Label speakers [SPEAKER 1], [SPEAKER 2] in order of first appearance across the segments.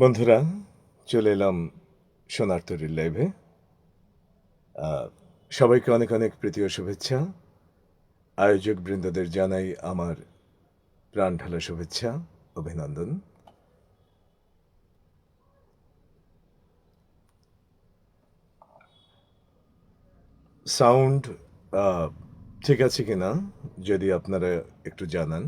[SPEAKER 1] বন্ধুরা, চলে এলাম সোনার তরীর লাইভে। সবাইকে অনেক অনেক প্রীতি ও শুভেচ্ছা। আয়োজক বৃন্দদের জানাই আমার প্রাণ ঢালা শুভেচ্ছা, অভিনন্দন। সাউন্ড ঠিক আছে কিনা যদি আপনারা একটু জানান।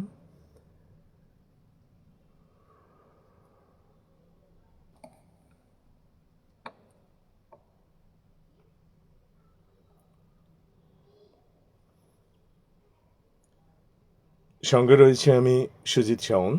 [SPEAKER 1] সঙ্গে রয়েছে আমি, সুজিত শাওন।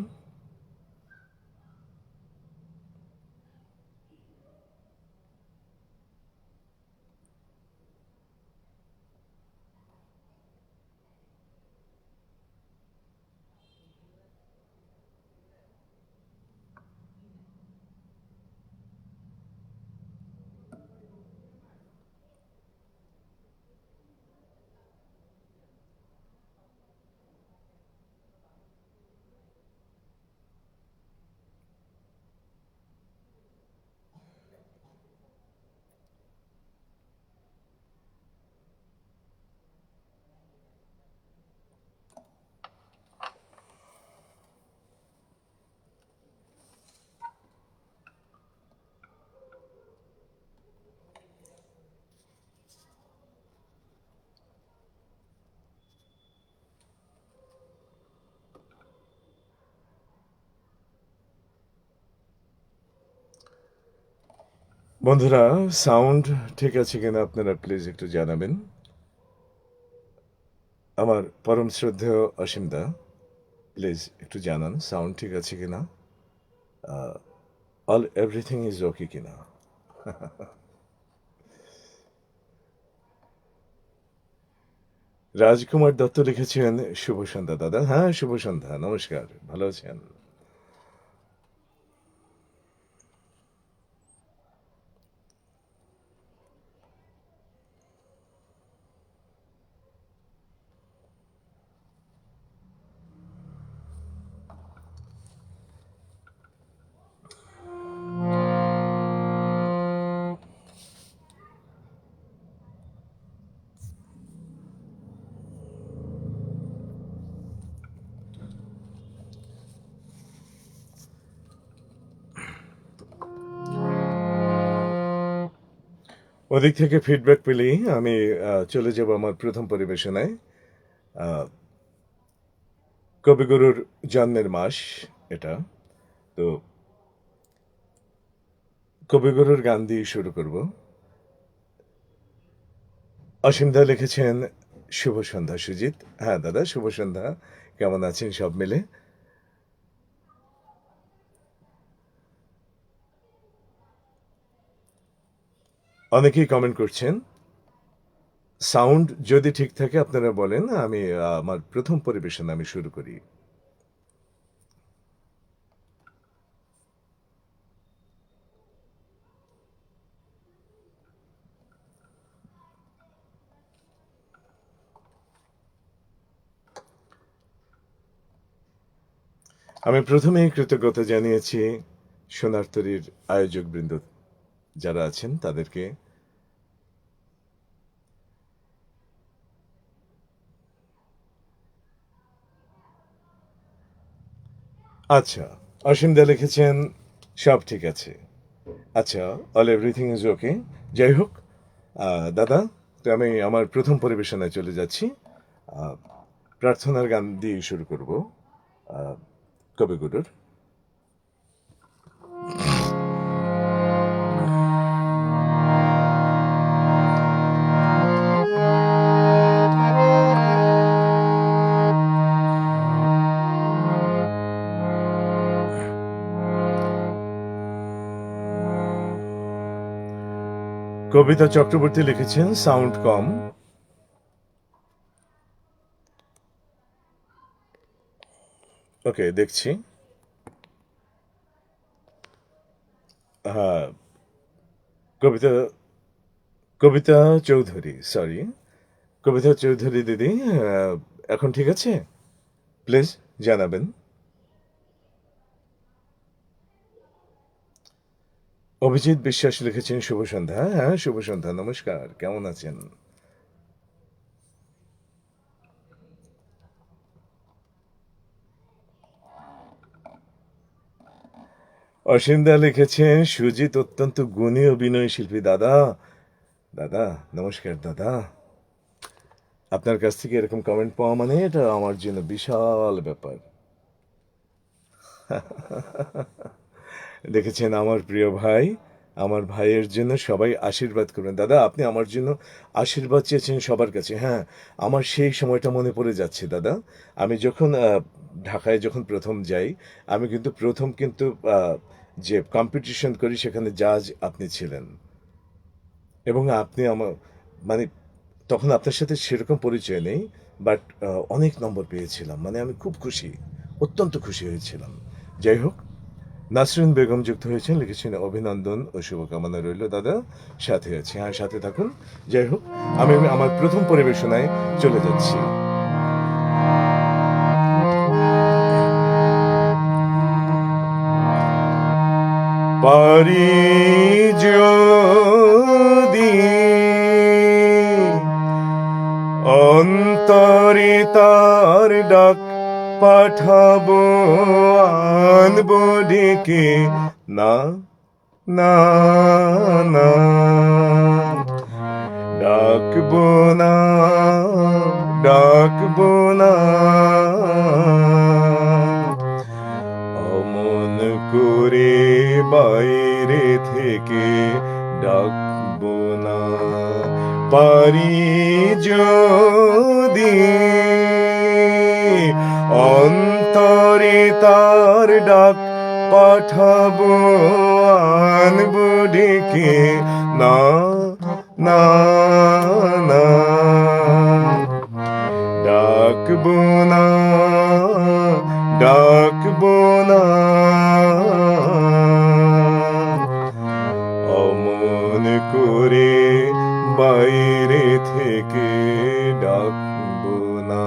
[SPEAKER 1] বন্ধুরা, সাউন্ড ঠিক আছে কিনা আপনারা প্লিজ একটু জানাবেন। আমার পরম শ্রদ্ধেয় অসীমদা, প্লিজ একটু জানান সাউন্ড ঠিক আছে কিনা, অল এভরিথিং ইজ ওকে কিনা। রাজকুমার দত্ত লিখেছেন শুভ সন্ধ্যা দাদা। হ্যাঁ, শুভ সন্ধ্যা, নমস্কার, ভালো আছেন? ওদিক থেকে ফিডব্যাক পেলেই আমি চলে যাব আমার প্রথম পরিবেশনায়। কবিগুরুর জন্মের মাস এটা, তো কবিগুরুর গান দিয়ে শুরু করব। অসীমদা লিখেছেন শুভ সন্ধ্যা সুজিত। হ্যাঁ দাদা, শুভ সন্ধ্যা। কেমন আছেন সব মিলে? অনেকেই কমেন্ট করছেন। সাউন্ড যদি ঠিক থাকে আপনারা বলেন, আমি আমার প্রথম পরিবেশন আমি শুরু করি। আমি প্রথমেই কৃতজ্ঞতা জানিয়েছি সোনার তরীর আয়োজকবৃন্দ যারা আছেন তাদেরকে। আচ্ছা, অসীমদা লিখেছেন সব ঠিক আছে। আচ্ছা, অল এভরিথিং ইজ ওকে। যাই হোক, দাদা, তো আমি আমার প্রথম পরিবেশনায় চলে যাচ্ছি। আহ, প্রার্থনার গান দিয়ে শুরু করব, কবিগুরুর। কবিতা চক্রবর্তী লিখেছেন সাউন্ড কম। ওকে, দেখছি। হ্যাঁ, কবিতা কবিতা চৌধুরী, সরি, কবিতা চৌধুরী দিদি, এখন ঠিক আছে? প্লিজ জানাবেন। অভিজিৎ বিশ্বাস লিখেছেন শুভ সন্ধ্যা। হ্যাঁ, শুভ সন্ধ্যা, নমস্কার, কেমন আছেন? অসীমদা লিখেছেন সুজিত অত্যন্ত গুণী অভিনয় শিল্পী। দাদা, দাদা নমস্কার দাদা। আপনার কাছ থেকে এরকম কমেন্ট পাওয়া মানে এটা আমার জন্য বিশাল ব্যাপার। দেখেছেন আমার প্রিয় ভাই, আমার ভাইয়ের জন্য সবাই আশীর্বাদ করবেন। দাদা আপনি আমার জন্য আশীর্বাদ চেয়েছেন সবার কাছে। হ্যাঁ, আমার সেই সময়টা মনে পড়ে যাচ্ছে দাদা। আমি যখন ঢাকায় যখন প্রথম যাই, আমি কিন্তু প্রথম কিন্তু যে কম্পিটিশন করি সেখানে জাজ আপনি ছিলেন, এবং আপনি আমার মানে তখন আপনার সাথে সেরকম পরিচয় নেই, বাট অনেক নম্বর পেয়েছিলাম, মানে আমি খুব খুশি, অত্যন্ত খুশি হয়েছিলাম। যাই হোক, নাসরিন বেগম যুক্ত হয়েছেন, লিখেছেন অভিনন্দন ও শুভকামনা রইল দাদা, সাথে আছি। হ্যাঁ, সাথে থাকুন। যাই হোক, আমি আমার প্রথম পরিবেশনায় চলে যাচ্ছি। পারি যদি অন্তরে তার ডাক পাঠাবো, আনবো ডেকে, না না না, ডাকবো না, ডাকবো না, অমন করে বাইরে থেকে ডাকবো না। পারি যদি অন্তরে তার ডাক পাঠাবো, আনবো ডেকে, না না না, ডাকবো না, ডাকবো না, অমন করে বাইরে থেকে ডাকবো না।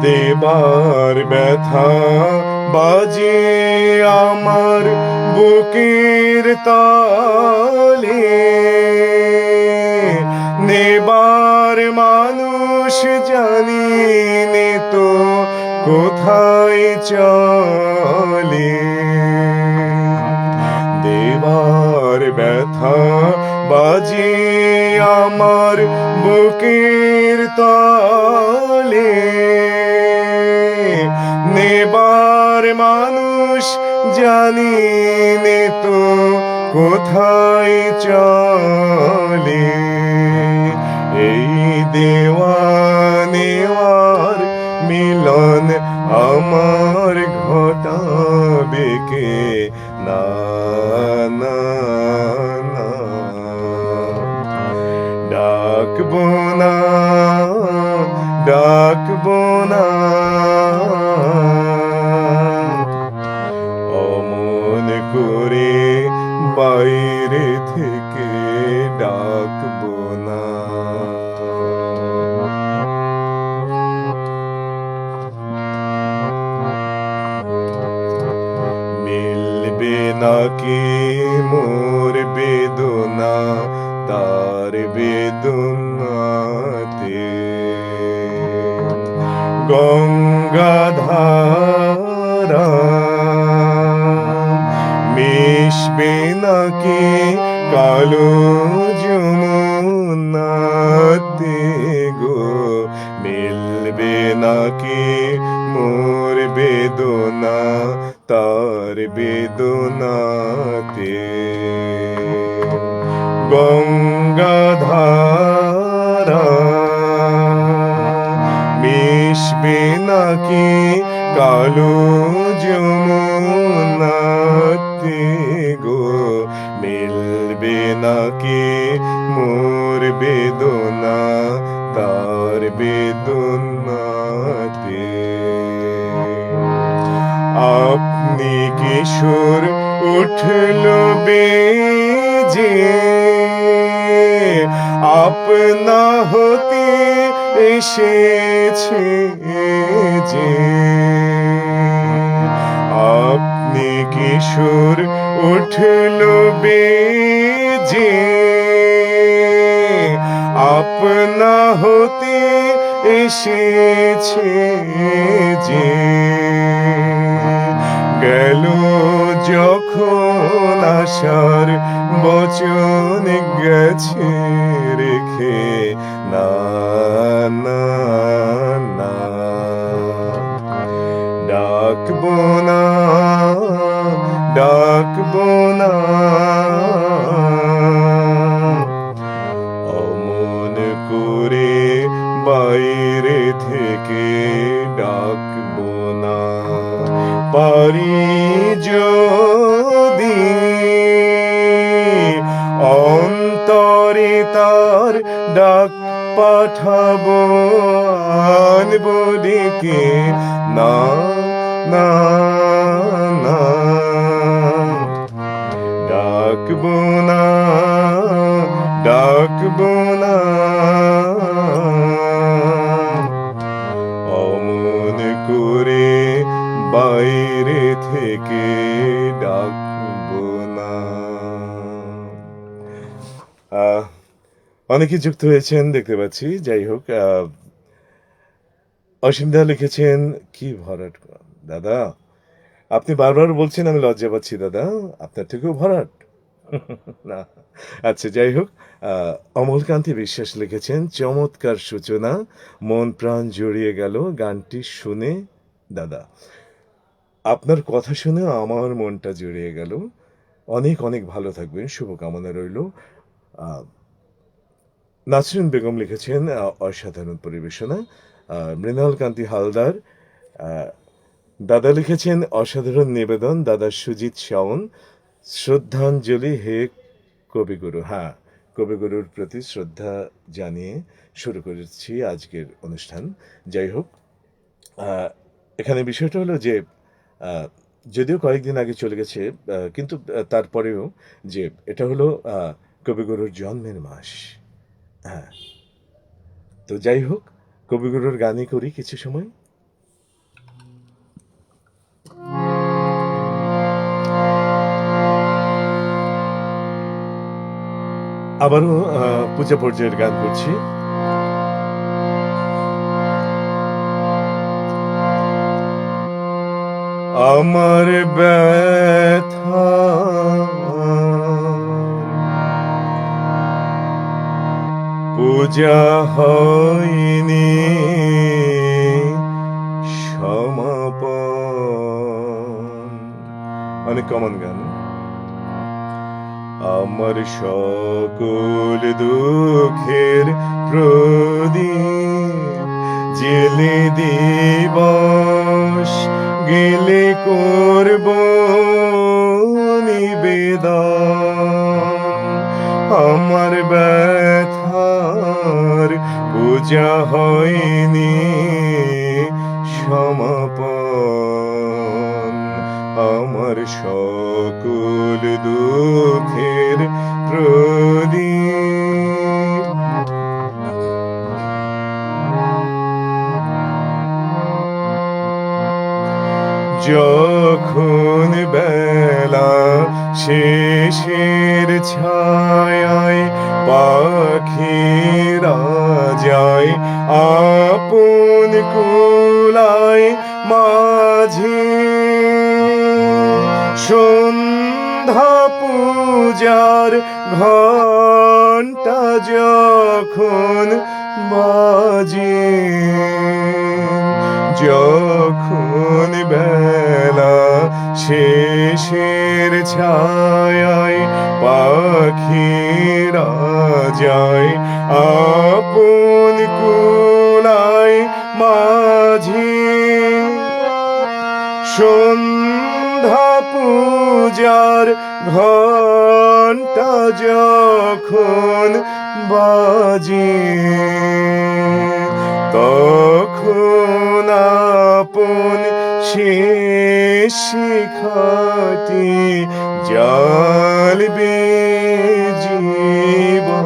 [SPEAKER 1] দেবার ব্যথা বাজে আমার বুকের তালে, নেবার মানুষ জানি নে তো কোথায় চলে। দেবার ব্যথা বাজে আমার বুকের তালে, নেবার মানুষ জানি নে তো কোথায় চলে। এই দেওয়া নেওয়ার মিলন আমার ঘটাবে কে, না না না, ডাকবো না, ডাকবো না, অমন করে বাইরে থেকে ডাকবো না। মিলবে নাকি মোর বেদনা তার বেদনাতে, গঙ্গাধারা মিশবে নাকি কালো যমুনাতে গো, মিলবে নাকি মোর বেদনা তার বেদনাতে, গঙ্গাধারা মিশবে নাকি কালো যমুনাতে গো, মিলবে নাকি মোর বেদনা তার বেদনাতে। আপনি কিশোর উঠল বেজে, আপনা হতে এসেছে যে আপনি কিশোর উঠল বেজে আপনা হতে এসেছে যে গেল যখন আশার বচন গেছে রেখে না না না ডাকবো না ডাকবো না অমন করে বাইরে থেকে ডাকবো না পারি যদি অন্তরে তার ডাক পাঠাবো আনবো ডেকে না না না ডাকবো না ডাকবো না অমন করে বাইরে থেকে ডাকবো না। অনেকে যুক্ত হয়েছেন দেখতে পাচ্ছি। যাই হোক, অসীমদা লিখেছেন কি ভরাট দাদা, আপনি বারবার বলছেন আমি লজ্জা পাচ্ছি দাদা, আপনার থেকেও ভরাট না। আচ্ছা, যাই হোক, অমলকান্তি বিশ্বাস লিখেছেন চমৎকার সূচনা, মন প্রাণ জড়িয়ে গেল গানটি শুনে দাদা। আপনার কথা শুনে আমার মনটা জড়িয়ে গেল। অনেক অনেক ভালো থাকবেন, শুভকামনা রইল। নাসরিন বেগম লিখেছেন অসাধারণ পরিবেশনা। মৃণাল কান্তি হালদার দাদা লিখেছেন অসাধারণ নিবেদন দাদা। সুজিত শাওন শ্রদ্ধাঞ্জলি হে কবিগুরু। হ্যাঁ, কবিগুরুর প্রতি শ্রদ্ধা জানিয়ে শুরু করেছি আজকের অনুষ্ঠান। যাই হোক, এখানে বিষয়টা হলো যে যদিও কয়েকদিন আগে চলে গেছে, কিন্তু তারপরেও যে এটা হলো কবিগুরুর জন্মের মাস। হ্যাঁ, তো যাই হোক, কবিগুরুর গানই করি কিছু সময়। আবারও পূজা পর্যায়ের গান করছি। আমার ব্যথা পূজা হয়নি সমাপন। অনেক কমন গান। আমার সকল দুঃখের প্রদীপ জেলে দিবস গেলে করব নিবেদন। আমার ব্যথার পূজা হয়নি সমাপন। আমার সকল দুঃখের প্রদীপ যখন বেলা শেষের ছায়ায় পাখিরা যায় আপন কুলায় মাঝে সন্ধ্যা পূজার ঘণ্টা যখন বাজে যখন বেলা শেষের ছায়ায় পাখিরা যায় আপন কুলায় মাঝে সন্ধ্যা পূজার ঘণ্টা যখন বাজে তখন আপন শেষ শিখাটি জ্বালবে জীবন।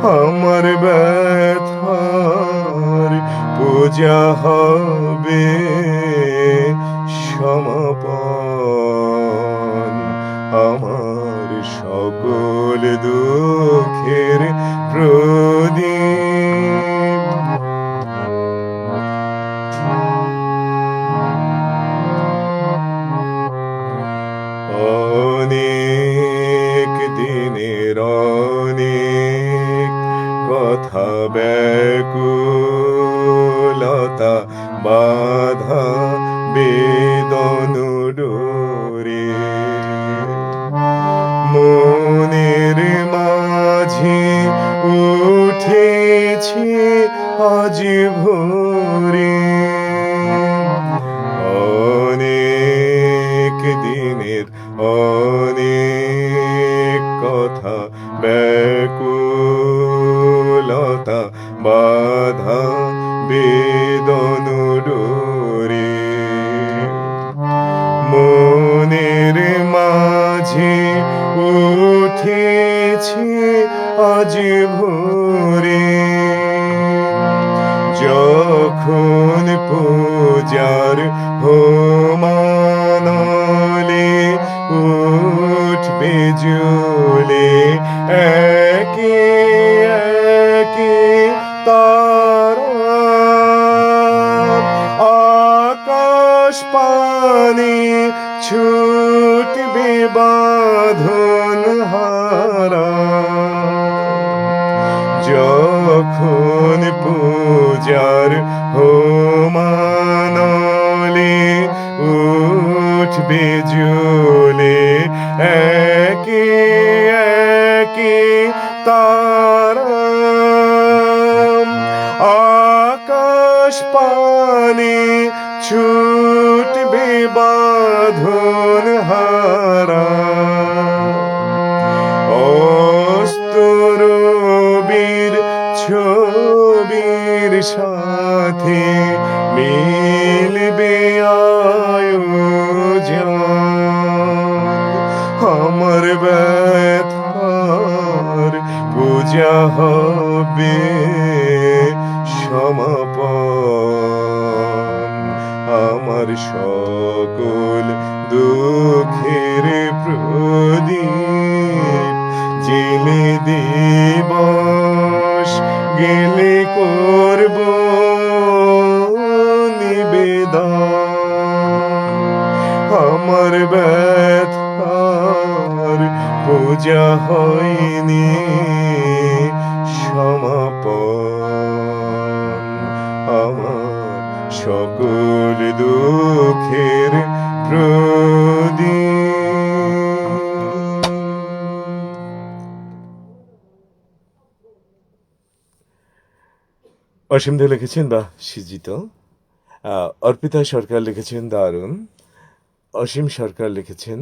[SPEAKER 1] আমার ব্যথার পূজা হবে সমাপন, আমার সকল দুঃখের প্রদীপ। অনেক দিনের অনেক কথা ব্যাকুলতা বাধা বেদন ডোরে, মনের মাঝে উঠেছে আজ ভোরে, অনেক দিনের অনেক কথা ব্যাকুলতা বাধা বেদন ডোরে, মনের মাঝে উঠেছে আজ ভোরে, যখন পূজার হোমানলে উঠবে জ্বলে একে একে তারা, আকাশ পানে ছুটবে বাঁধন হারা, যখন পূজার হোমানলে উঠবে জ্বলে একে একে তারা, আকাশ পানে ছুটবে বাঁধন হারা, অস্তরবীর ছবির সাথে মিলবে আয়োজন, আমার ব্যথার পূজা হবে সমাপন, আমার সকল দুঃখের প্রদীপ জেলে দিবস গেলে করব নিবেদন, আমার ব্যথার পূজা হয়নি সমাপন, আমার সকল দুঃখের প্রদীপ। অসীম দে লিখেছেন বা সৃজিত, অর্পিতা সরকার লিখেছেন দারুণ, অসীম সরকার লিখেছেন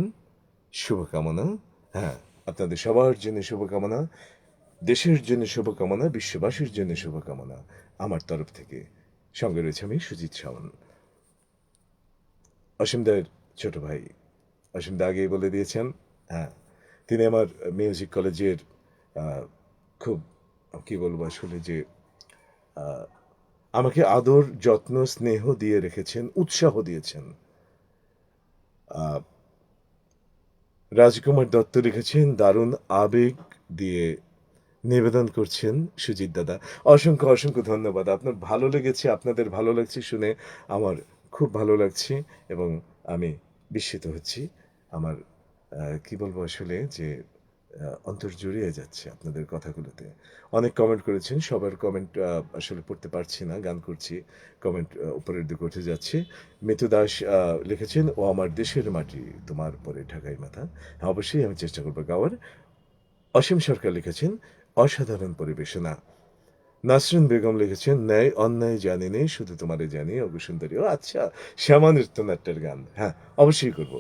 [SPEAKER 1] শুভকামনা। হ্যাঁ, আপনাদের সবার জন্য শুভকামনা, দেশের জন্য শুভকামনা, বিশ্ববাসীর জন্য শুভকামনা আমার তরফ থেকে। সঙ্গে রয়েছে আমি সুজিত শাওন। অসীমদের ছোট ভাই, অসীম দা আগেই বলে দিয়েছেন। হ্যাঁ, তিনি আমার মিউজিক কলেজের খুব কি বলবো আসলে যে আমাকে আদর যত্ন স্নেহ দিয়ে রেখেছেন, উৎসাহ দিয়েছেন। রাজকুমার দত্ত লিখেছেন দারুণ আবেগ দিয়ে নিবেদন করছেন সুজিত দাদা। অসংখ্য অসংখ্য ধন্যবাদ। আপনার ভালো লেগেছে, আপনাদের ভালো লাগছে শুনে আমার খুব ভালো লাগছে এবং আমি বিস্মিত হচ্ছি। আমার কি বলবো আসলে যে অন্তর জুড়িয়ে যাচ্ছে আপনাদের কথাগুলোতে। অনেক কমেন্ট করেছেন, সবার কমেন্ট আসলে পড়তে পারছি না, গান করছি, কমেন্ট উপরের দিকে উঠে যাচ্ছে। মিতু দাস লিখেছেন ও আমার দেশের মাটি তোমার পরে ঢাকাই মাথা। হ্যাঁ, অবশ্যই আমি চেষ্টা করবো গাওয়ার। অসীম সরকার লিখেছেন অসাধারণ পরিবেশনা। নাসরিন বেগম লিখেছেন ন্যায় অন্যায় জানি নেই শুধু তোমারে জানি অগুসুন্দরী। ও আচ্ছা, শ্যামা নৃত্যনাট্যের গান। হ্যাঁ, অবশ্যই করব।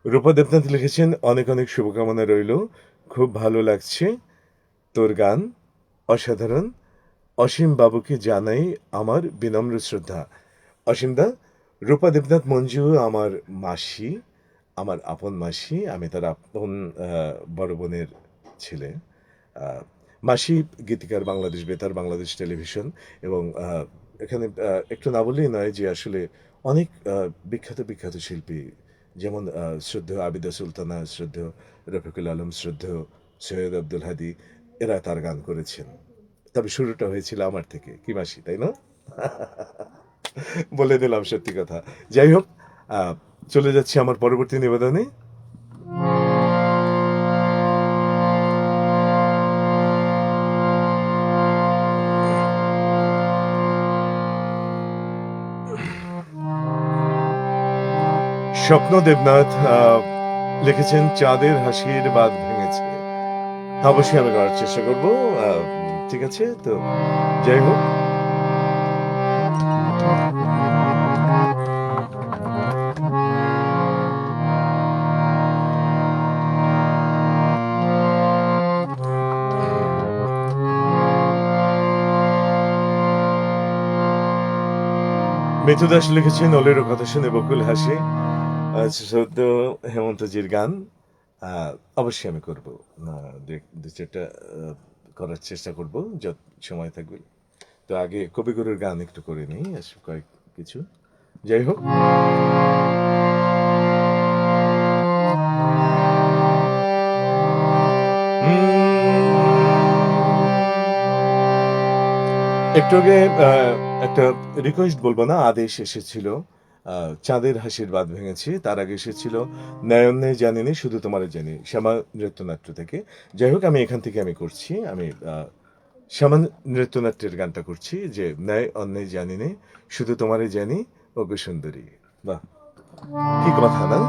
[SPEAKER 1] রূপা দেবনাথ লিখেছেন অনেক অনেক শুভকামনা রইল, খুব ভালো লাগছে তোর গান, অসাধারণ। অসীম বাবুকে জানাই আমার বিনম্র শ্রদ্ধা। অসীম দা, রূপা দেবনাথ মঞ্জু আমার মাসি, আমার আপন মাসি, আমি তার আপন বড় বোনের ছেলে। মাসি গীতিকার, বাংলাদেশ বেতার, বাংলাদেশ টেলিভিশন এবং এখানে একটু না বললেই নয় যে আসলে অনেক বিখ্যাত বিখ্যাত শিল্পী, যেমন শ্রদ্ধেয় আবিদা সুলতানা, শ্রদ্ধেয় রফিকুল আলম, শ্রদ্ধেয় সৈয়দ আব্দুল হাদি, এরা তার গান করেছেন। তবে শুরুটা হয়েছিল আমার থেকে, কি মাসি, তাই না? বলে দিলাম সত্যি কথা। যাই হোক, আহ, চলে যাচ্ছি আমার পরবর্তী নিবেদনে। স্বপ্ন দেবনাথ লিখেছেন চাঁদের হাসির বাঁধ ভেঙেছে। অবশ্যই আমি করার চেষ্টা করব। ঠিক আছে, তো যাই হোক, মিথু দাস লিখেছেন ওলেরও কথা শুনে বকুল হাসি। সদ্য হেমন্তজির গান। আহ, অবশ্যই আমি করব। দু চারটা করার চেষ্টা করব যত সময় থাকবে। তো আগে কবিগুরুর গান একটু করে নিই, কয়েক কিছু। যাই হোক, একটু আগে একটা রিকোয়েস্ট বলবো না, আদেশ এসেছিল। চাঁদের হাসির বাঁধ ভেঙেছি, তার আগে এসেছিল নয়নে জানিনি শুধু তোমারে জানি, শ্যামা নৃত্যনাট্য থেকে। যাই হোক, আমি এখান থেকে আমি করছি, আমি শ্যামা নৃত্যনাট্যের গানটা করছি, যে ন্যায় অন্যায় জানি নে শুধু তোমারে জানি ও গো সুন্দরী। বাহ, কি কথা না?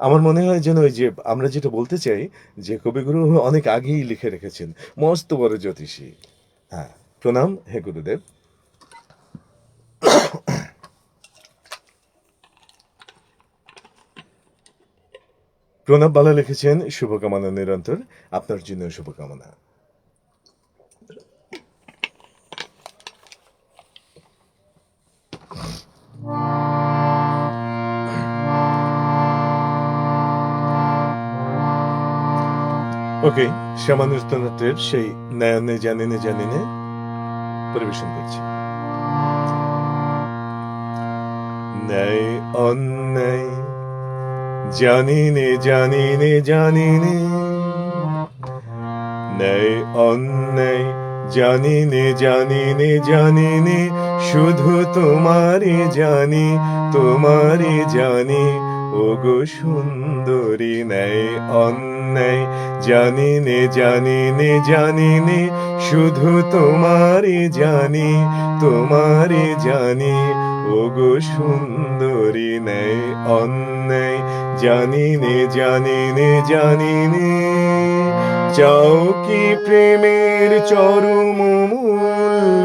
[SPEAKER 1] আমার মনে হয় যেন ওই যে আমরা যেটা বলতে চাই, যে কবিগুরু অনেক আগেই লিখে রেখেছেন, মস্ত বড় জ্যোতিষী। হ্যাঁ, প্রণাম হে গুরুদেব। প্রণব বালা লিখেছেন শুভকামনা নিরন্তর, আপনার জন্য শুভকামনা। ওকে, শ্যামা নৃত্যনাট্যের সেই নয়নে জানিনে জানিনে পরিবেশন করছি। ন্যায় অন্যায় জানিনে জানিনে জানিনে, ন্যায় অন্যায় জানিনে জানিনে জানিনে শুধু তোমারে জানি, তোমারে জানি ও গো সুন্দরী। ন্যায় অন্যায় জানিনে জানিনে জানিনে শুধু তোমারে জানি, তোমারে জানি ও গো সুন্দরী। ন্যায় অন্যায় জানিনে জানিনে জানিনে, চাও কি প্রেমের চরম মূল্য,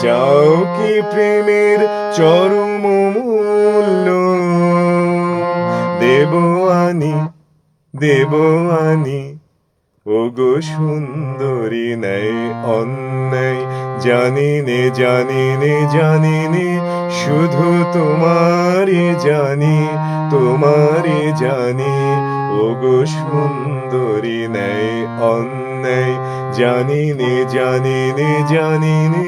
[SPEAKER 1] চাও কি প্রেমের চরম মূল্য, দেব আনি, দেব আনি ও গো সুন্দরী। ন্যায় অন্যায় জানিনে জানিনে জানিনে শুধু তোমারে জানি, তোমারে জানি ও গো সুন্দরী। ন্যায় অন্যায় জানিনে জানিনে জানিনে।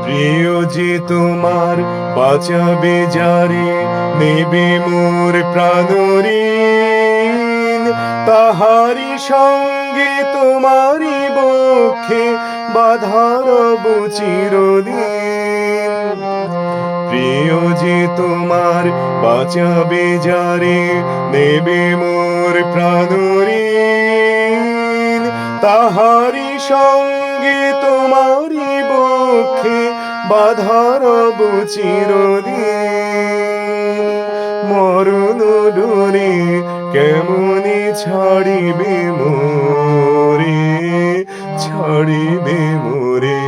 [SPEAKER 1] প্রিয় যে তোমার বাঁচাবে যারে, নেবে মোর প্রাণঋণ, তাহারি সঙ্গে তোমারি বক্ষে বাধার চিরদিন। প্রিয় যে তোমার বাঁচাবে যারে, নেবে মোর প্রাণঋণ, তাহারি সঙ্গে তোমারি বক্ষে বাধার চিরদিন। মরণ ডোরে কেমনে ছাড়িবে মোরে, ছাড়িবে মোরে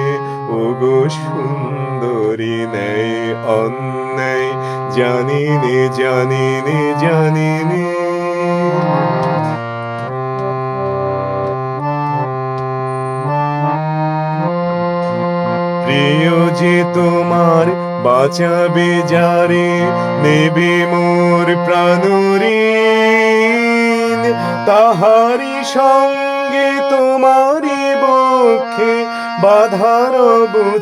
[SPEAKER 1] ও গো সুন্দরী। ন্যায় অন্যায় জানিনে জানিনে জানিনে। প্রিয় যে তোমার বাঁচাবে যারে নেবে মোর প্রাণঋণ, তাহারি সঙ্গে তোমারি বক্ষে বাধার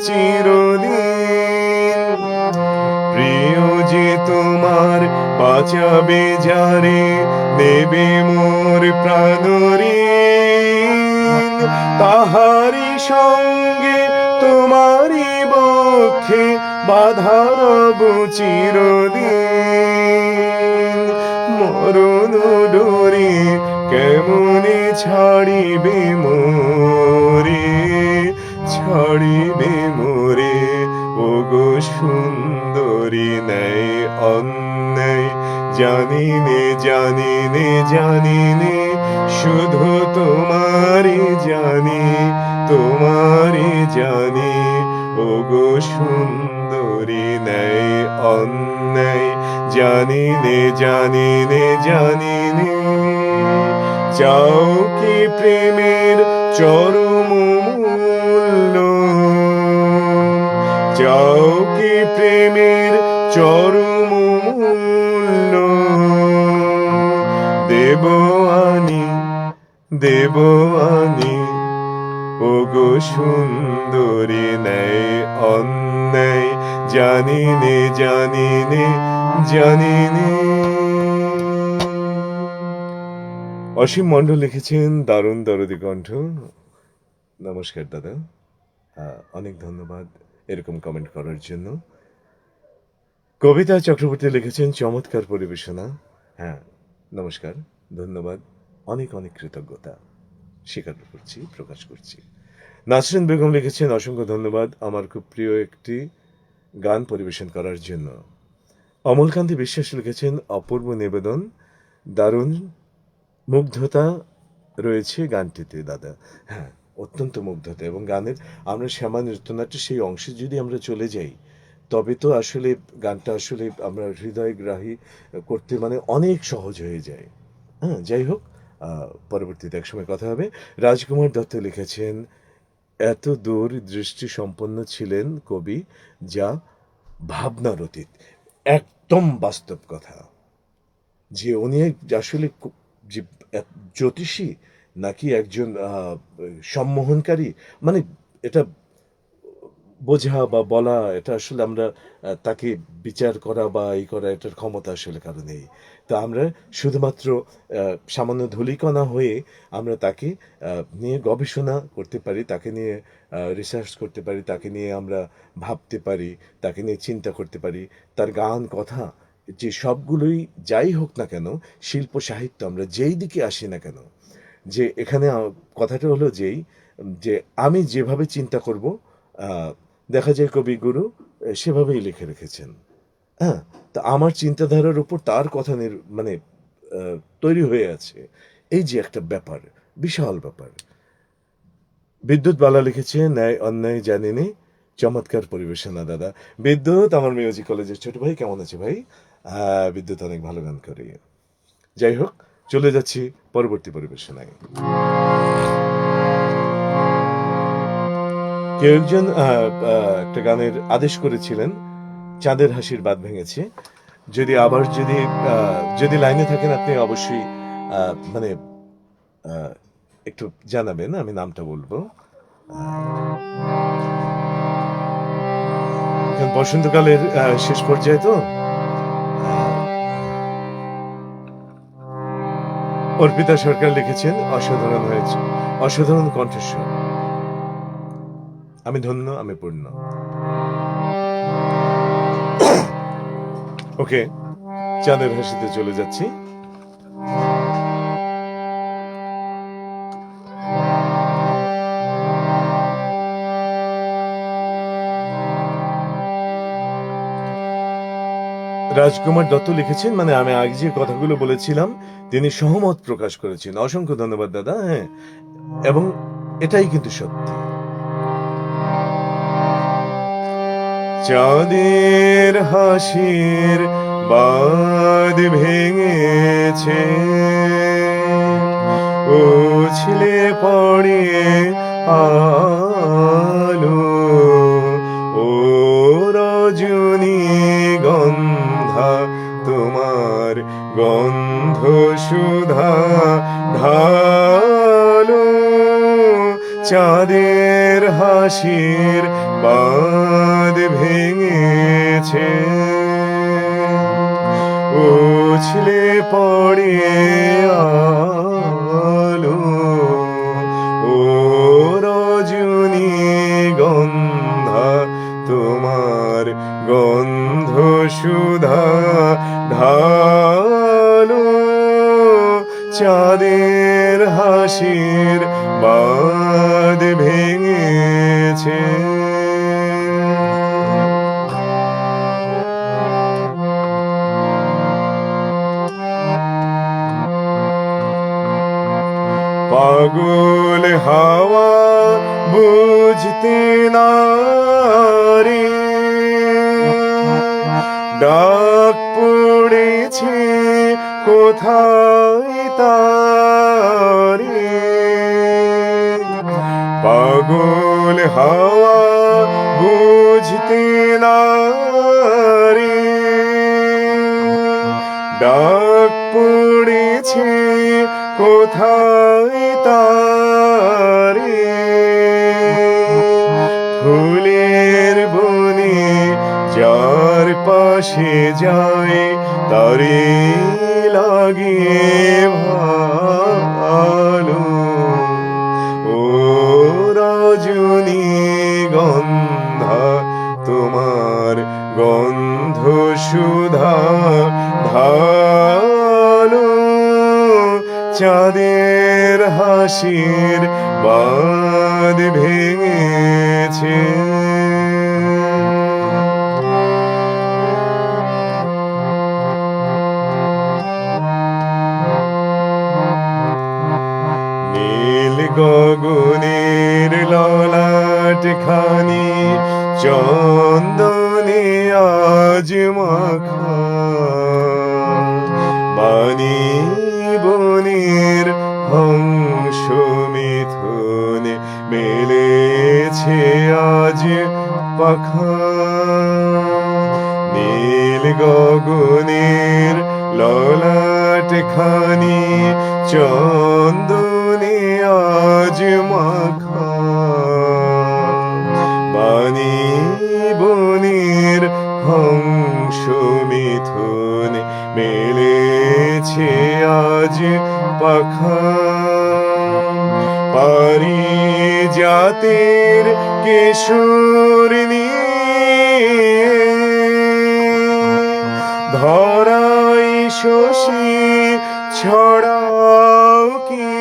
[SPEAKER 1] চিরদিন। প্রিয় যে তোমার বাঁচাবে যারে নেবে মোর প্রাণঋণ, তাহারি সঙ্গে তোমারি বক্ষে বাধার চিরদিন। মরণ ডোরে কেমনে ছাড়িবে মোরে, ছাড়িবে মোরে ওগো সুন্দরী। ন্যায় অন্যায় জানিনে জানিনে জানিনে, শুধু তোমারে জানি তোমারে জানি ওগো সুন্দরী। ন্যায় অন্যায় জানিনে জানিনে জানিনে, চাও কি প্রেমের চরম মূল্য, চাও কি প্রেমের চরম মূল্য। দেব আনি দেব আনি ওগো সুন্দরী। ন্যায় অন্যায় জানিনে জানিনে জানিনে। অসীম মণ্ডল লিখেছেন দারুণ দরদি কণ্ঠ। নমস্কার দাদা, অনেক ধন্যবাদ এরকম কমেন্ট করার জন্য। কবিতা চক্রবর্তী লিখেছেন চমৎকার পরিবেশনা। হ্যাঁ, নমস্কার, ধন্যবাদ, অনেক অনেক কৃতজ্ঞতা স্বীকার করছি, প্রকাশ করছি। নাসরিন বেগম লিখেছেন অসংখ্য ধন্যবাদ আমার খুব প্রিয় একটি গান পরিবেশন করার জন্য। অমলকান্তি বিশ্বাস লিখেছেন অপূর্ব নিবেদন, দারুণ মুগ্ধতা রয়েছে গানটিতে দাদা। হ্যাঁ, অত্যন্ত মুগ্ধতা, এবং গানের আমরা শ্যামা নৃত্যনাট্য সেই অংশে যদি আমরা চলে যাই তবে তো আসলে গানটা আসলে আমরা হৃদয়গ্রাহী করতে মানে অনেক সহজ হয়ে যায়। হ্যাঁ, যাই হোক, পরবর্তীতে একসময় কথা হবে। রাজকুমার দত্ত লিখেছেন এত দূর দৃষ্টি সম্পন্ন ছিলেন কবি, যা ভাবনার অতীত। একদম বাস্তব কথা যে উনি আসলে যে জ্যোতিষী নাকি একজন সম্মোহনকারী, মানে এটা বোঝা বা বলা, এটা আসলে আমরা তাকে বিচার করা বা এই করা, এটার ক্ষমতা আসলে কারো নেই। তা আমরা শুধুমাত্র সামান্য ধূলিকণা হয়ে আমরা তাকে নিয়ে গবেষণা করতে পারি, তাকে নিয়ে রিসার্চ করতে পারি, তাকে নিয়ে আমরা ভাবতে পারি, তাকে নিয়ে চিন্তা করতে পারি। তার গান, কথা, যে সবগুলোই যাই হোক না কেন, শিল্প সাহিত্য আমরা যেই দিকে আসি না কেন, যে এখানে কথাটা হলো যে আমি যেভাবে চিন্তা করব, দেখা যায় কবিগুরু সেভাবেই লিখে রেখেছেন। হ্যাঁ, তা আমার চিন্তাধারার উপর তার কথা মানে তৈরি হয়ে আছে। এই যে একটা ব্যাপার, বিশাল ব্যাপার। বিদ্যুৎ বালা লিখেছে ন্যায় অন্যায় জানিনি, চমৎকার পরিবেশনা দাদা। বিদ্যুৎ আমার মিউজিক কলেজের ছোট ভাই, কেমন আছে ভাই? বিদ্যুৎ অনেক ভালো গান করে। যাই হোক, চলে যাচ্ছি পরবর্তী পরিবেশনায়। কেউ একজন একটা গানের আদেশ করেছিলেন, চাঁদের হাসির বাঁধ ভেঙেছে। যদি আবার যদি লাইনে থাকেন আপনি অবশ্যই মানে একটু জানাবেন, আমি নামটা বলবো। বসন্তকালের শেষ পর্যায়ে তো অর্পিতা সরকার লিখেছেন অসাধারণ হয়েছে, অসাধারণ কণ্ঠস্বর। আমি ধন্য, আমি পূর্ণ। ওকে, চাঁদের হাসিতে চলে যাচ্ছি। রাজকুমার দত্ত লিখেছেন, মানে আমি আগে যে কথাগুলো বলেছিলাম তিনি সহমত প্রকাশ করেছেন। অসংখ্য ধন্যবাদ দাদা। হ্যাঁ, এবং এটাই কিন্তু সত্যি। চাঁদের হাসির বাঁধ ভেঙেছে, উছলে পড়ে আলো, ও রজনী তোমার গন্ধ সুধা ঢালো চাঁদের হাসির বাঁধ ভেঙেছে উছলে পড়ে আলো ও রজনী গন্ধা তোমার গন্ধ সুধা ঢালো চাঁদের হাসির বাঁধ ভেঙেছে পাগল হাওয়া বুঝতে না রে ডাক পড়েছে কোথায় তারে পাগল হাওয়া বুঝতে না রে ডাক পড়েছে কোথায় তারে ফুলের বনে যার পাশে যায় তারে লাগে ভালো ও রজনী গন্ধা তোমার গন্ধ সুধা ঢালো চাঁদের হাসির বাঁধ ভেঙেছে নীল গগনের ললাট খানি চন্দনে আজ মাখা বাণী বনের হংস মিথুন মেলেছে আজ পাখা নীল গগনের ললাট খানি চন্দনে আজ মাখা বাণী বনের হংস মিথুন মেলেছে আজ পাখা পারিজাতের কেশর নিয়ে ধরাই শশী ছড়াও কি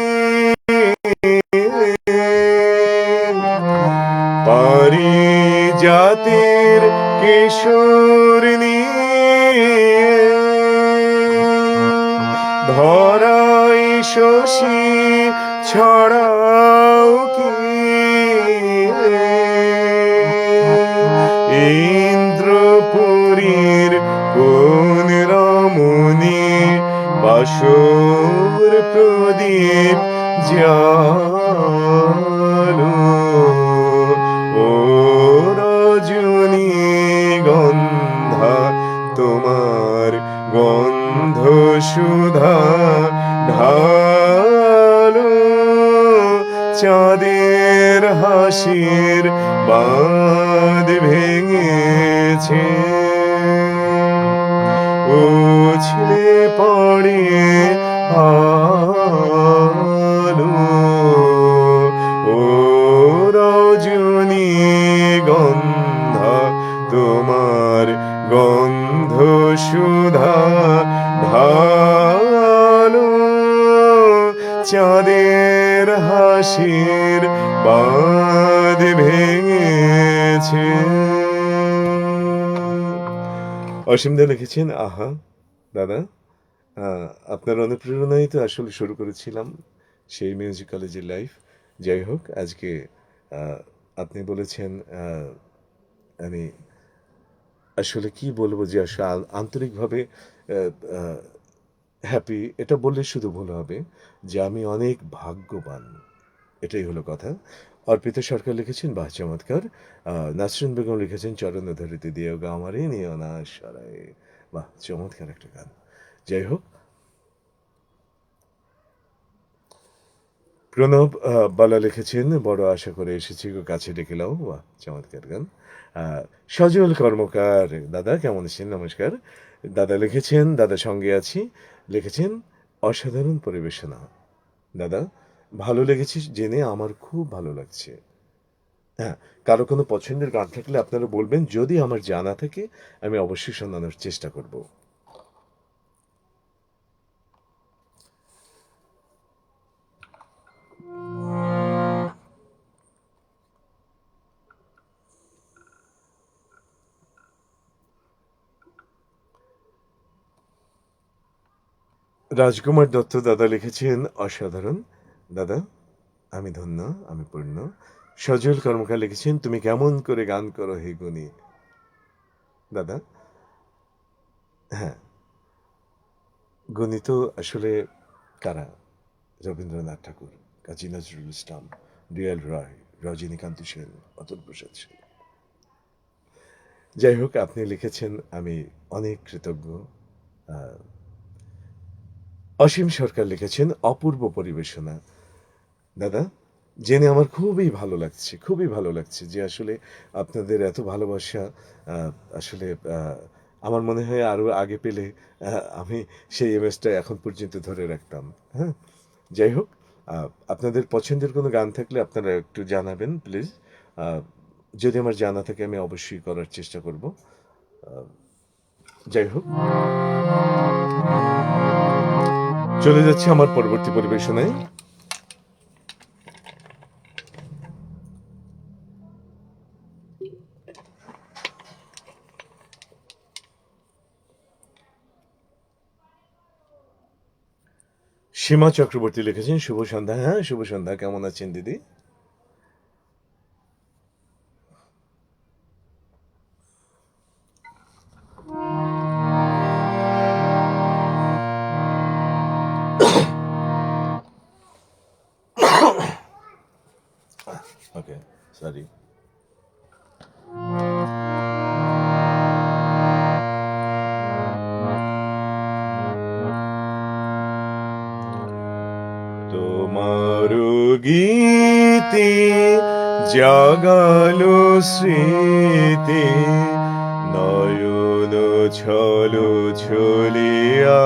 [SPEAKER 1] পারিজাতের কেশর নিয়ে ধরাই শশী ছড়াও কি ইন্দ্রপুরীর কোন রমণী বাসর প্রদীপ জালো ও রজনী গন্ধা তোমার গন্ধ সুধা ঢালো চাঁদের হাসির বাঁধ ভেঙেছে উছলে পড়ে আলো ও রজনী গন্ধা তোমার গন্ধ সুধা ঢালো চাঁদের হাসির বাঁধ ভেঙেছে অসীম দা লিখেছেন আহা দাদা আপনার অনুপ্রেরণায় তো আসলে শুরু করেছিলাম সেই মিউজিক কলেজের লাইফ যাই হোক আজকে আপনি বলেছেন আমি আসলে কি বলবো যে আসলে আন্তরিকভাবে হ্যাপি এটা বললে শুধু ভুল হবে যে আমি অনেক ভাগ্যবান এটাই হলো কথা অর্পিতা সরকার লিখেছেন বাহ চমৎকার নাসরিন বেগম লিখেছেন চরণ ধরিতে দিয়েও গা আমারে নিও না সরায় বাহ, চমৎকার একটা গান। যাই হোক, প্রণব বালা লিখেছেন, বড় আশা করে এসেছি গো কাছে ডেকে লাও। বাহ, চমৎকার গান। আহ, সজল কর্মকার, দাদা কেমন আছেন? নমস্কার। দাদা লিখেছেন, দাদা সঙ্গে আছি, লিখেছেন অসাধারণ পরিবেশনা। দাদা, ভালো লেগেছে জেনে আমার খুব ভালো লাগছে। হ্যাঁ, কারো কোনো পছন্দের গান থাকলে আপনারা বলবেন, যদি আমার জানা থাকে আমি অবশ্যই শোনানোর চেষ্টা করব। রাজকুমার দত্ত দাদা লিখেছেন অসাধারণ। দাদা, আমি ধন্য, আমি পূর্ণ। সজল কর্মকার লিখেছেন, তুমি কেমন করে গান করো হে গুণী। দাদা, হ্যাঁ, গুণী তো আসলে কারা? রবীন্দ্রনাথ ঠাকুর, কাজী নজরুল ইসলাম, ডিএল রায়, রজনীকান্ত সেন, অতুল প্রসাদ সেন। যাই হোক, আপনি লিখেছেন, আমি অনেক কৃতজ্ঞ। আহ, অসীম সরকার লিখেছেন অপূর্ব পরিবেশনা। দাদা, জেনে আমার খুবই ভালো লাগছে, খুবই ভালো লাগছে যে আসলে আপনাদের এত ভালোবাসা। আহ, আসলে আমার মনে হয় আরও আগে পেলে আমি সেই ইমেজটা এখন পর্যন্ত ধরে রাখতাম। হ্যাঁ, যাই হোক, আপনাদের পছন্দের কোনো গান থাকলে আপনারা একটু জানাবেন প্লিজ। যদি আমার জানা থাকে আমি অবশ্যই করার চেষ্টা করব। যাই হোক, চলে যাচ্ছে আমার পরবর্তী পরিবেশনায়। সীমা চক্রবর্তী লিখেছেন, শুভ সন্ধ্যা। হ্যাঁ, শুভ সন্ধ্যা। কেমন আছেন দিদি? ওকে, সরি। তোমার গীতি জাগালো স্মৃতি, নয়ন ছলো ছলিয়া,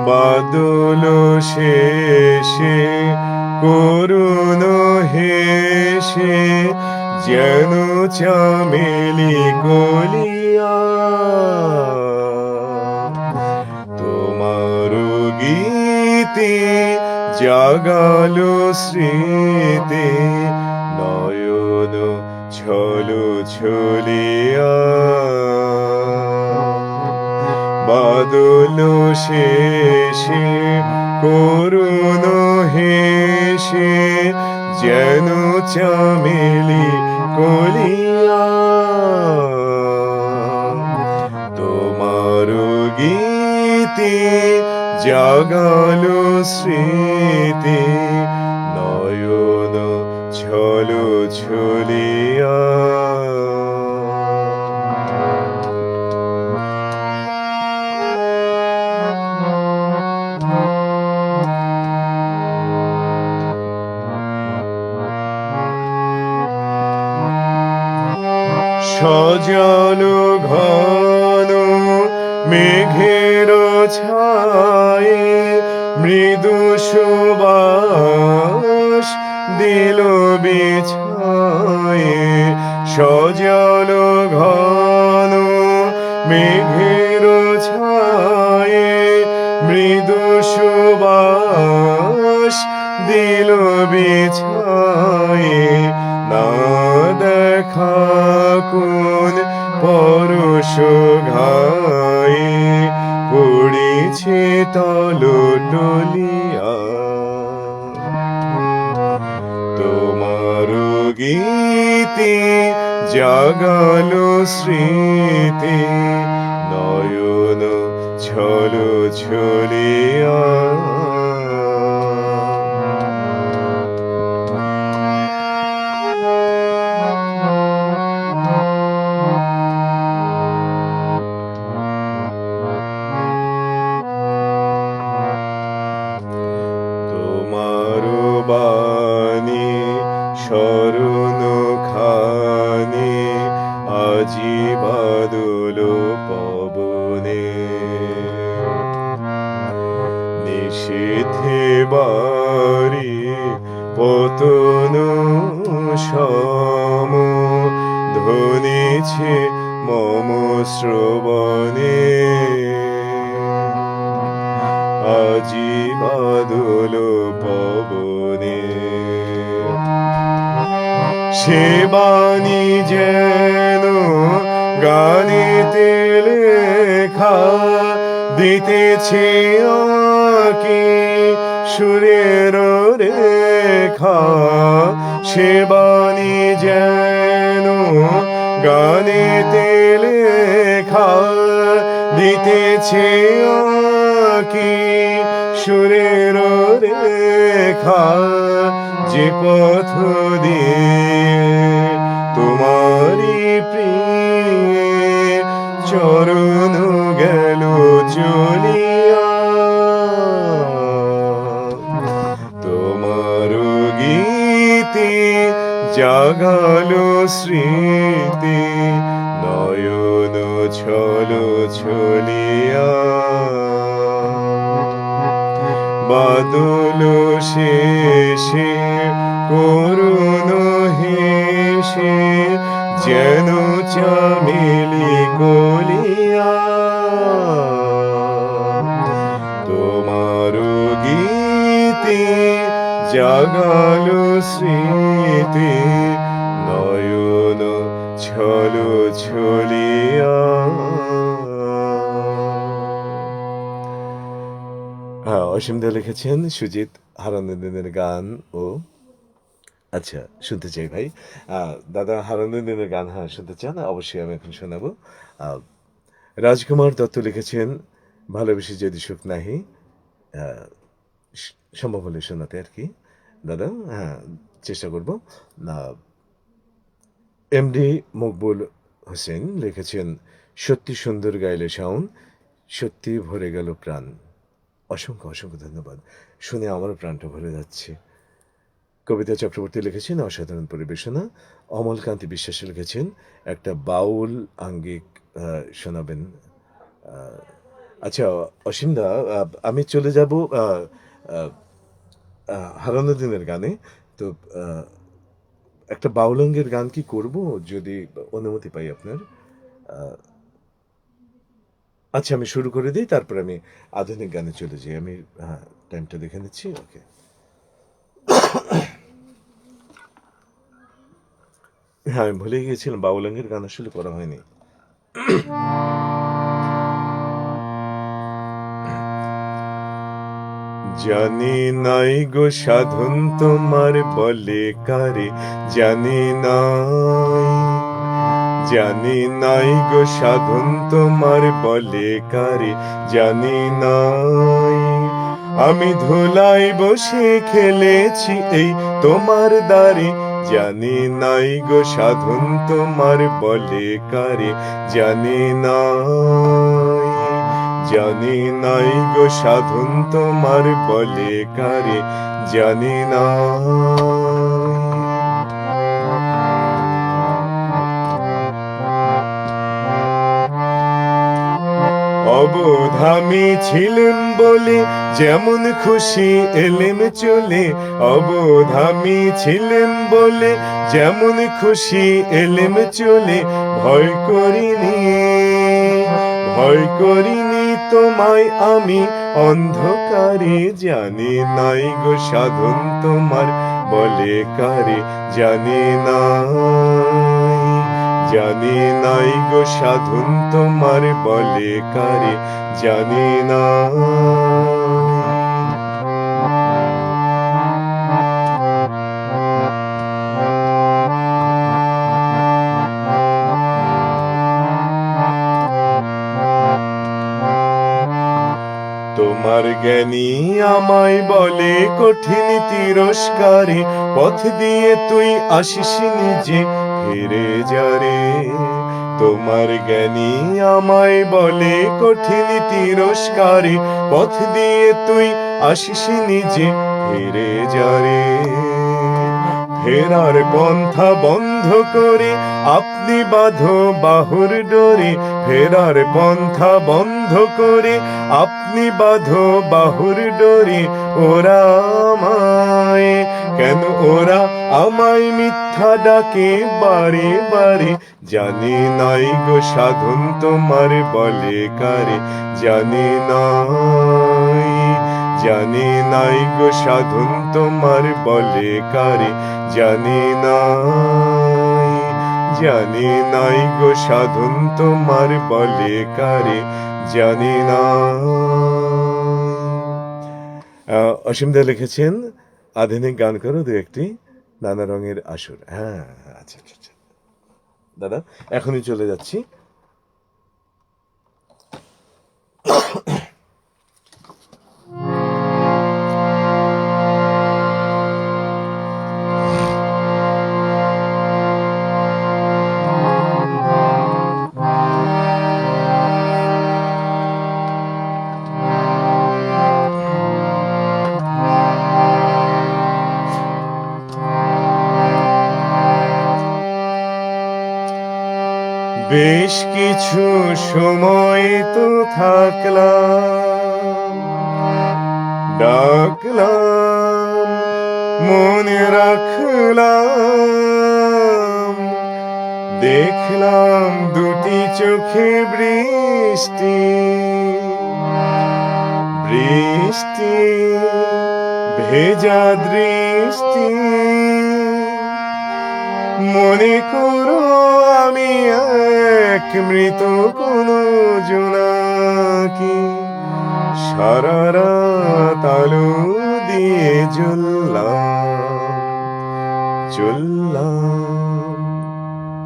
[SPEAKER 1] বাদল শেষে করুণ হেসে, যেন চামেলি কলিয়া। তোমার গীতি জাগালো স্মৃতি, নয়ন ছলো ছলিয়া, বাদল শেষে করুণ হেসে, যেন চামেলি কলিয়া। তোমার গীতি জাগালো স্মৃতি, নয়ন ছলো ছলিয়া। সজল ঘন মেঘের ছায়ে, মৃদু সুবাস দিল বিছায়ে। সজল ঘন মেঘের ছায়ে, মৃদু সুবাস দিল বিছায়ে। না দেখা কোন পরশ ঘায়ে, পড়েছে তলতলিয়া। তোমার গীতি জাগালো স্মৃতি, নয়ন ছলো ছলিয়া। বাড়ি পতন সম ধ্বনিছে মম শ্রবণে আজি বাদল পবনে সে বাণী যেন গানেতে লেখা দিতেছে আঁকি সুরের রেখা সে বাণী যেন গানেতে লেখা দিতেছে আঁকি সুরের রেখা যে পথ দিয়ে তোমারি প্রিয় চরণ গেল চলিয়া তোমার গীতি জাগালো স্মৃতি নয়ন ছল ছলিয়া বাদল শেষে করুণ হেসে যেন চামেলি কলিয়া তোমার গীতি জাগালো স্মৃতি নয়ন ছল ছলিয়া। অসীম দা লিখেছেন সুজিত হারানুদ্দিনের গান ও আচ্ছা শুনতে চাই ভাই। দাদা হারানুদ্দিনের গান শুনতে চান, অবশ্যই আমি এখন শোনাবো। রাজকুমার দত্ত লিখেছেন ভালোবেসে যদি সুখ নাহি, সম্ভব হলে শোনাতে আর কি দাদা। চেষ্টা করব। এমডি মকবুল হোসেন লিখেছেন সত্যি সুন্দর গাইলে শাওন, সত্যি ভরে গেল প্রাণ। অসংখ্য অসংখ্য ধন্যবাদ, শুনে আমারও প্রাণটা ভরে যাচ্ছে। কবিতা চক্রবর্তী লিখেছেন অসাধারণ পরিবেশনা। অমলকান্তি বিশ্বাস লিখেছেন একটা বাউল আঙ্গিক শোনাবেন। আচ্ছা অসীমদা, আমি চলে যাব হারানুদ্দিনের গানে। তো একটা বাউলঙ্গের গান কি করব যদি অনুমতি পাই আপনার? আচ্ছা আমি শুরু করে দিই, তারপর আমি আধুনিক গানে চলে যাই। আমি টাইমটা দেখে নিচ্ছি। ওকে, আমি ভুলে গিয়েছিলাম বাউলঙ্গের গান আসলে করা হয়নি। জানি নাই গো সাধন তোমার বলে কারে, জানি নাই, জানি নাই গো সাধন তোমার বলে কারে, জানি নাই। আমি ধুলাই বসে খেলেছি এই তোমার দ্বারে, জানি নাই গো সাধন তোমার বলে কারে, জানি নাই, জানি নাই গো সাধন তোমার বলে কারে, জানি না। অবধামি ছিলেম বলে যেমন খুশি এলেম চলে, অবধামি ছিলেম বলে যেমন খুশি এলেম চলে। ভয় করিনি, ভয় করিনি তোমায় আমি অন্ধকারে, জানি নাই গো সাধন তোমার বলে কারে, জানি নাই, জানি নাই গো সাধন তোমার বলে কারে, জানি না। তোমার জ্ঞানী আমায় বলে কঠিন তিরস্কারে, পথ দিয়ে তুই আসিস নিজে ফিরে যারে। তোমার জ্ঞানী আমায় বলে কঠিন তিরস্কারে, পথ দিয়ে তুই আসিস নিজে ফিরে যারে, ফেরার পন্থা বন্ধ করে আপনি বাঁধো বাহুর ডোরে, ফেরার পন্থা বন্ধ করে আপনি বাঁধো বাহুর ডোরে। ওরা আমায় কেন, ওরা আমায় মিথ্যা ডাকে বারে বারে, জানি নাই গো সাধন তোমার বলে কারে, জানি নাই, জানি নাই গো সাধন তোমার বলে কারে, জানি নাই, জানি নাই গো সাধন তোমার বলে কারে, জানি না। অসীম দা লিখেছেন আধুনিক গান করো দু একটি, নানা রঙের আসর। হ্যাঁ, আচ্ছা আচ্ছা আচ্ছা দাদা, এখনই চলে যাচ্ছি। বেশ কিছু সময় তো থাকলাম, ডাকলাম, মনে রাখলাম, দেখলাম দুটি চোখে বৃষ্টি, বৃষ্টি, ভেজা দৃষ্টি। মনে করো আমি এক মৃত কোনো জোনাকি, সারা রাত আলো দিয়ে চললাম।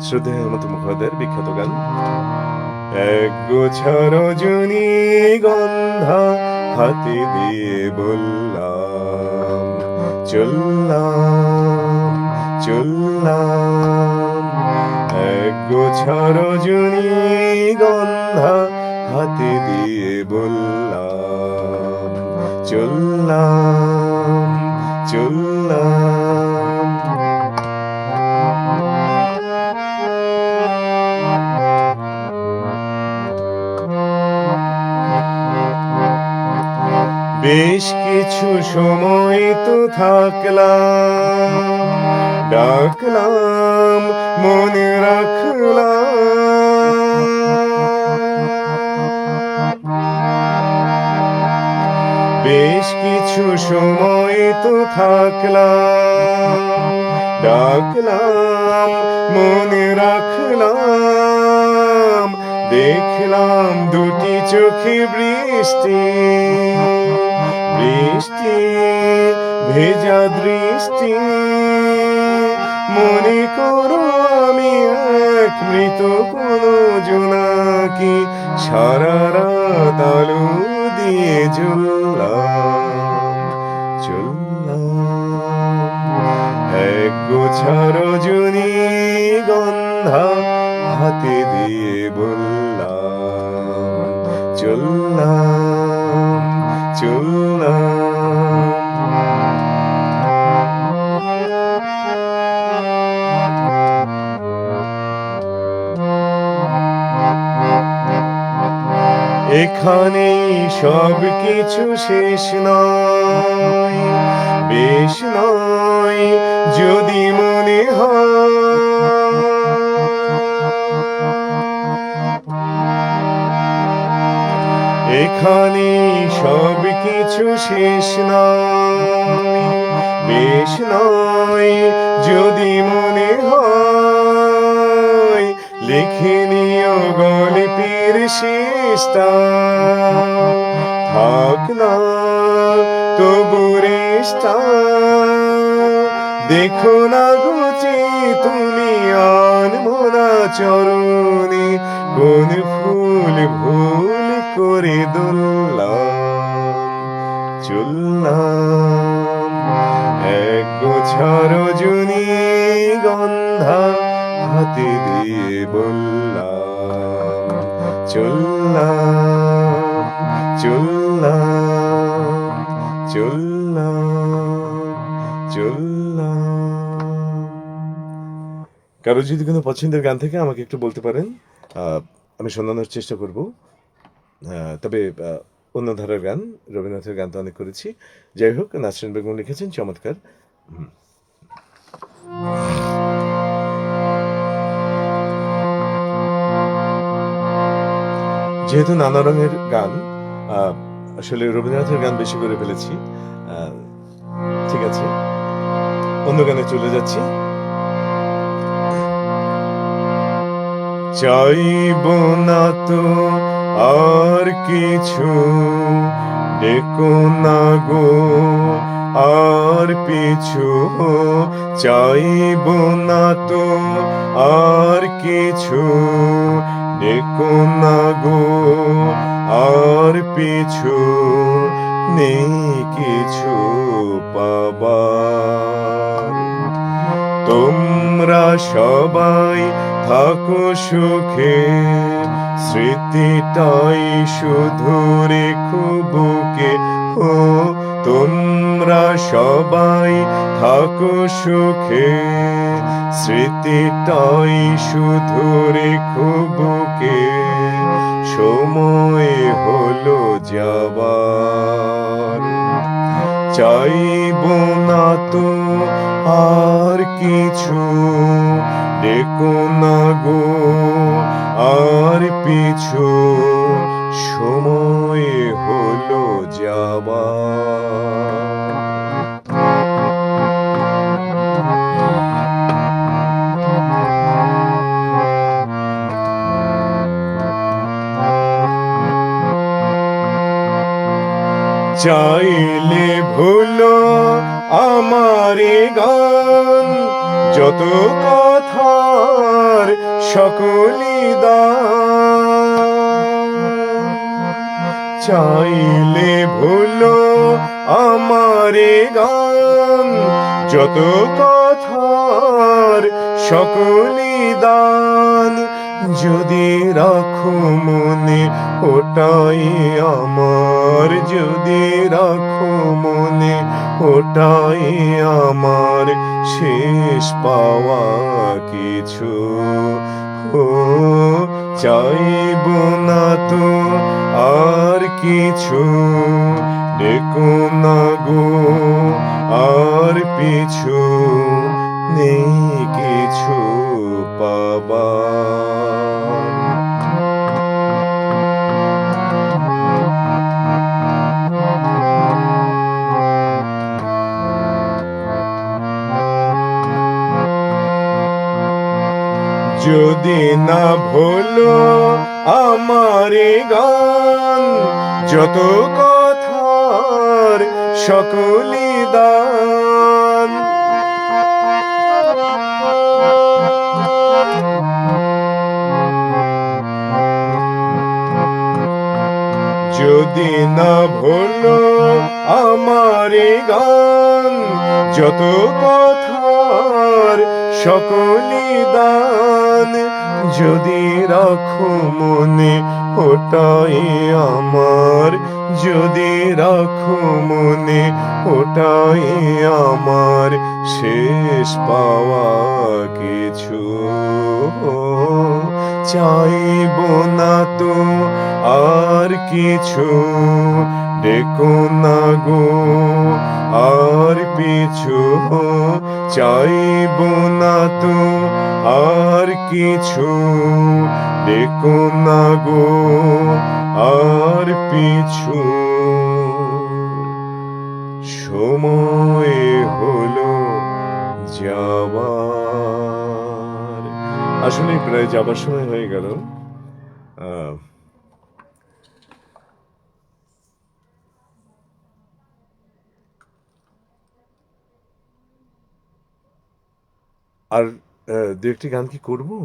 [SPEAKER 1] শ্রদ্ধেয় হেমন্ত মুখোপাধ্যায়ের বিখ্যাত গান। এক গোছা রজনীগন্ধা হাতে দিয়ে বললাম, চললাম, এক গোছা রজনীগন্ধা হাতে দিয়ে বললাম, চললাম। বেশ কিছু সময় তো থাকলাম, ডাকলাম, মনে রাখলাম, বেশ কিছু সময় তো থাকলাম, ডাকলাম, মনে রাখলাম, দেখলাম দুটি চোখে বৃষ্টি, বৃষ্টি, ভেজা দৃষ্টি। মনে করো আমি এক মৃত কোনো জোনাকি, সারা রাত আলো দিয়ে চললাম। এক গোছা রজনীগন্ধা হাতে দিয়ে বললাম, চললাম। এখানে সব কিছু শেষ নয়, বেশ নয় যদি মনে হয়, এখানে সব কিছু শেষ নয়, বেশ নয় যদি মনে হয়, লিখে নিও গল্পের শেষটা, থাক না তবু রেশটা। দেখো না গুচি তুমি আনমনা চরণে, কোন ফুল ভুল করে চললাম। এক গোছা রজনীগন্ধা হাতে দিয়ে বললাম, চললাম। কারো যদি কোনো পছন্দের গান থেকে আমাকে একটু বলতে পারেন, আমি শোনানোর চেষ্টা করব। তবে অন্য ধারার গান, রবীন্দ্রনাথের গান তো অনেক করেছি। যাই হোক, নাসরিন বেগম লিখেছেন চমৎকার। যেহেতু নানা রঙের গান, আসলে রবীন্দ্রনাথের গান বেশি করে ফেলেছি। ঠিক আছে, অন্য গানে চলে যাচ্ছি। চাইব না তো আর কিছু, ডেকো না গো আর পিছু, চাইব না তো আর কিছু, ডেকো না গো আর পিছু, নেই কিছু পাবার। তোমরা সবাই থাকো সুখে, স্মৃতিটাই শুধু রেখো বুকে। ও তোমরা সবাই থাকো সুখে, স্মৃতিটাই শুধু রেখো বুকে। সময় হলো যাবার, চাইব না তো আর কিছু, ডেকো না গো আর পিছু, সময় হলো যাবার। চাইলে ভুলো আমার গান, যত কথার সকলি দান। চাইলে ভুলো আমার গান, যত কথার সকলি দান। যদি রাখো মনে ওটাই আমার, যদি রাখো মনে ওটাই আমার শেষ পাওয়া কিছু। ও চাইব না তো আর কিছু, ডেকো না গো আর পিছু, নেই কিছু পাবার। যদি না ভুলো আমার গান, যত কথার সকলি দান। যদি না ভুলো আমার গান, যত কথার সকলি দান। যদি রাখো মনে ওটাই আমার, যদি রাখো মনে ওটাই আমার শেষ পাওয়া কিছু। চাইব না তো আর কিছু, ডেকো না গো আর পিছু, চাইব না তো আর কিছু, ডেকো না গো আর পিছু, সময় হলো যাবার। আসলে প্রায় যাবার সময় হয়ে গেল। আর দু একটি গান কি করবো?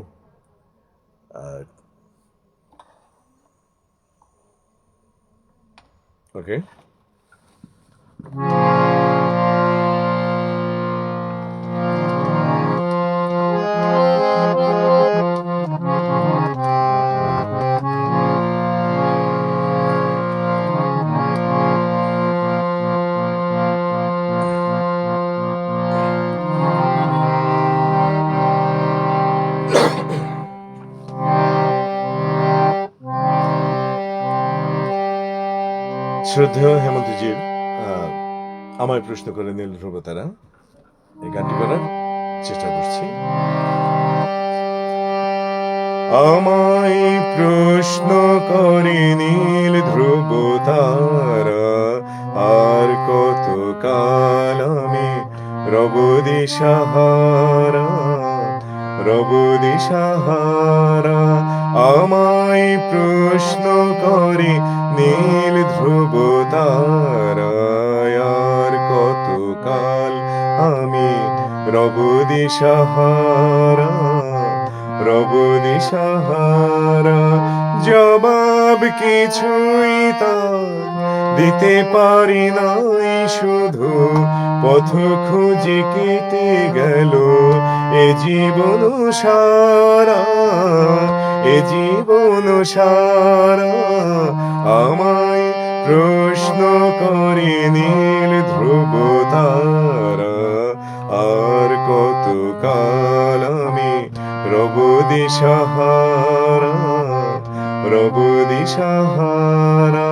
[SPEAKER 1] ওকে, শ্রদ্ধেয় হেমন্তজির আমায় প্রশ্ন করে নীল ধ্রুব তারা এই গানটি করার চেষ্টা করছি। আমায় প্রশ্ন করে নীল ধ্রুব তারা, আর কত কাল আমি রব দিশাহারা, রব দিশাহারা। আমায় প্রশ্ন করে নীল ধ্রুব তারা, আর কত কাল আমি রব দিশাহারা, রব দিশাহারা। জবাব কিছুই তার দিতে পারি নাই, শুধু পথ খুঁজে কেটে গেল এ জীবন সারা, এ জীবন সারা। আমায় প্রশ্ন করে নীল ধ্রুব তারা, আর কত কাল আমি রব দিশাহারা, রব দিশাহারা।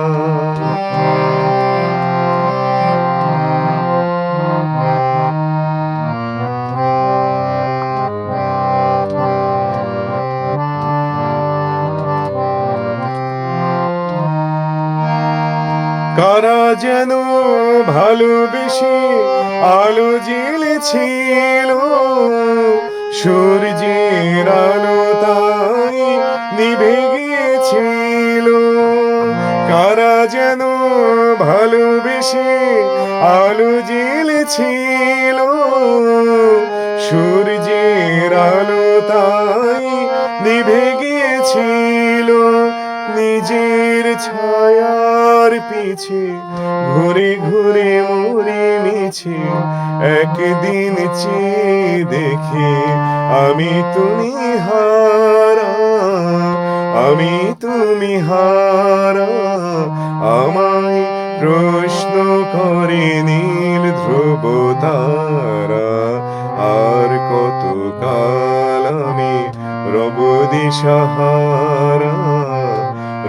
[SPEAKER 1] কারা যেন ভালোবেসে আলো জ্বেলেছিল, সূর্যের আলো তাই নিভে গিয়েছিল। কারা যেন ভালোবেসে আলো জ্বেলেছিল, সূর্যের আলো তাই নিভে গিয়েছিল। নিজের ছায়ার পিছে ঘুরে ঘুরে মরে মিছে, একদিন চেয়ে দেখি আমি তুমি হারা, আমি তুমি হারা। আমায় প্রশ্ন করে নীল ধ্রুব তারা, আর কত কাল আমি রব দিশাহারা,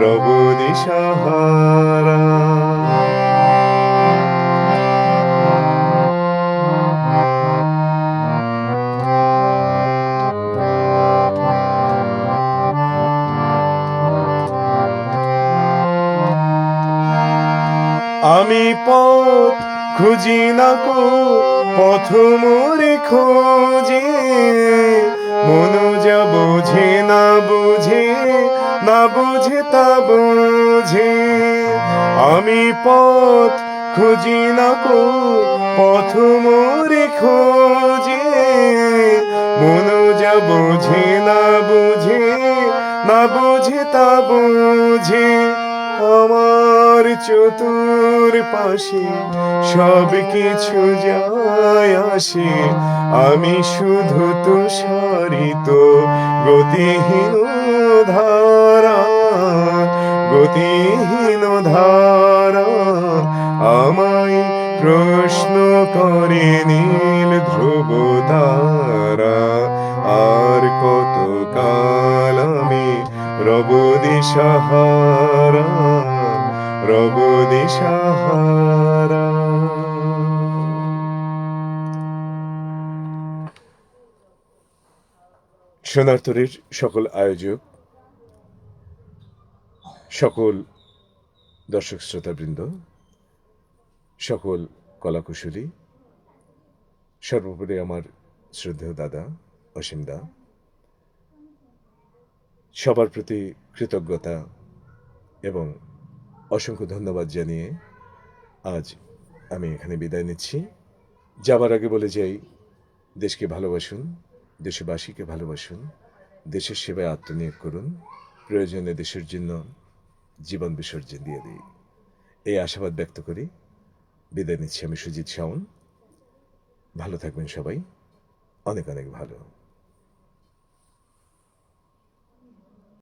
[SPEAKER 1] রব দিশাহারা। আমি পথ খুঁজি না কো পথ মোরে খোঁজে, মন যা বোঝে না বুঝে, না বুঝে তা বোঝে। আমি পথ খুঁজি না কো পথ মোরে খোঁজে, মন যা বোঝে না বুঝে, না বুঝে তা বোঝে। আমার চতুর পাশে সব কিছু যায় আসে, আমি শুধু তুষারিত গতিহীন ধারা, গতিহীন ধারা। আমায় প্রশ্ন করে নীল ধ্রুব তারা, আর কত কাল আমি রব দিশাহারা, রব দিশাহারা। সোনার তরীর সকল আয়োজক, সকল দর্শক শ্রোতাবৃন্দ, সকল কলাকুশলী, সর্বোপরি আমার শ্রদ্ধেয় দাদা অসীম দা, সবার প্রতি কৃতজ্ঞতা এবং অসংখ্য ধন্যবাদ জানিয়ে আজ আমি এখানে বিদায় নিচ্ছি। যাবার আগে বলে যাই, দেশকে ভালোবাসুন, দেশবাসীকে ভালোবাসুন, দেশের সেবায় আত্মনিয়োগ করুন, প্রয়োজনে দেশের জন্য জীবন বিসর্জন দিয়ে দিই, এই আশাবাদ ব্যক্ত করি বিদায় নিচ্ছি। আমি সুজিত শাওন। ভালো থাকবেন সবাই, অনেক অনেক ভালো।